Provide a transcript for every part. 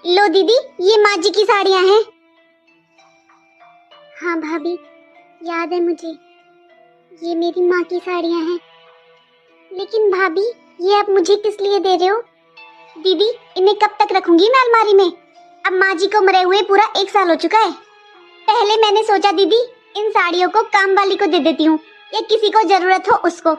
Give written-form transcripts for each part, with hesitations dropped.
लो दीदी, ये माँ जी की साड़ियाँ हैं। हाँ भाभी, याद है मुझे, ये मेरी माँ की साड़ियाँ हैं। लेकिन भाभी, ये आप मुझे किस लिए दे रहे हो? दीदी, इन्हें कब तक रखूंगी मैं अलमारी में? अब माँ जी को मरे हुए पूरा 1 साल हो चुका है। पहले मैंने सोचा दीदी, इन साड़ियों को काम वाली को दे देती हूँ या किसी को जरूरत हो उसको।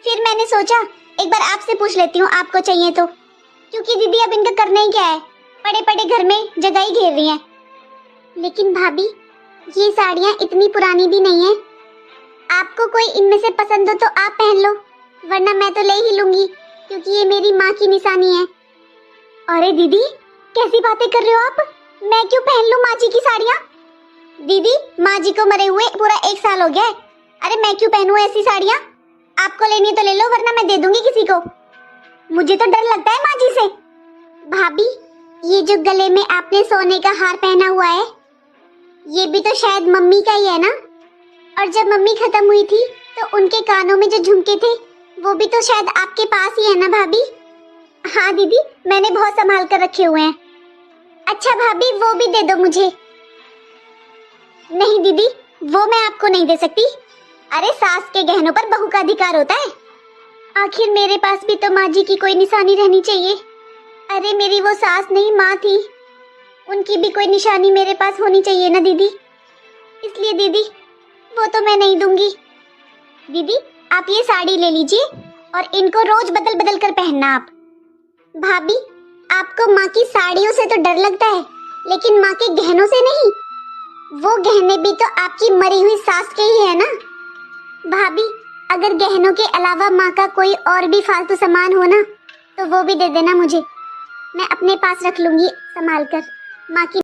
फिर मैंने सोचा एक बार आपसे पूछ लेती हूँ, आपको चाहिए तो। क्योंकि दीदी अब इनका करना ही क्या है, पड़े पड़े घर में जगह ही घेर रही हैं। लेकिन भाभी, ये साड़ियाँ इतनी पुरानी भी नहीं है। आपको कोई इनमें से पसंद हो तो आप पहन लो, वरना मैं तो ले ही लूंगी, क्योंकि ये मेरी माँ की निशानी है। अरे दीदी, कैसी बातें कर रहे हो आप? मैं क्यों पहन लूं माँ जी की साड़ियाँ? दीदी, माँ जी को मरे हुए पूरा 1 साल हो गया है। अरे मैं क्यों पहनूं ऐसी साड़ियाँ? आपको लेनी तो ले लो, वरना मैं दे दूंगी किसी को। मुझे तो डर लगता है माँ जी से। भाभी, ये जो गले में आपने सोने का हार पहना हुआ है, ये भी तो शायद मम्मी का ही है ना? और जब मम्मी खत्म हुई थी तो उनके कानों में जो झुमके थे, वो भी तो शायद आपके पास ही है ना भाभी? हाँ दीदी, मैंने बहुत संभाल कर रखे हुए हैं। अच्छा भाभी, वो भी दे दो मुझे। नहीं दीदी, वो मैं आपको नहीं दे सकती। अरे सास के गहनों पर बहू का अधिकार होता है। आखिर मेरे पास भी तो माँ जी की कोई निशानी रहनी चाहिए। अरे मेरी वो सास नहीं, माँ थी, उनकी भी कोई निशानी मेरे पास होनी चाहिए ना दीदी। इसलिए दीदी, वो तो मैं नहीं दूंगी। दीदी, आप ये साड़ी ले लीजिए और इनको रोज बदल बदल कर पहनना आप। भाभी, आपको माँ की साड़ियों से तो डर लगता है, लेकिन माँ के गहनों से नहीं। वो गहने भी तो आपकी मरी हुई सास के ही है ना। भाभी, अगर गहनों के अलावा माँ का कोई और भी फालतू सामान हो ना, तो वो भी दे देना मुझे, मैं अपने पास रख लूंगी संभाल कर। माँ की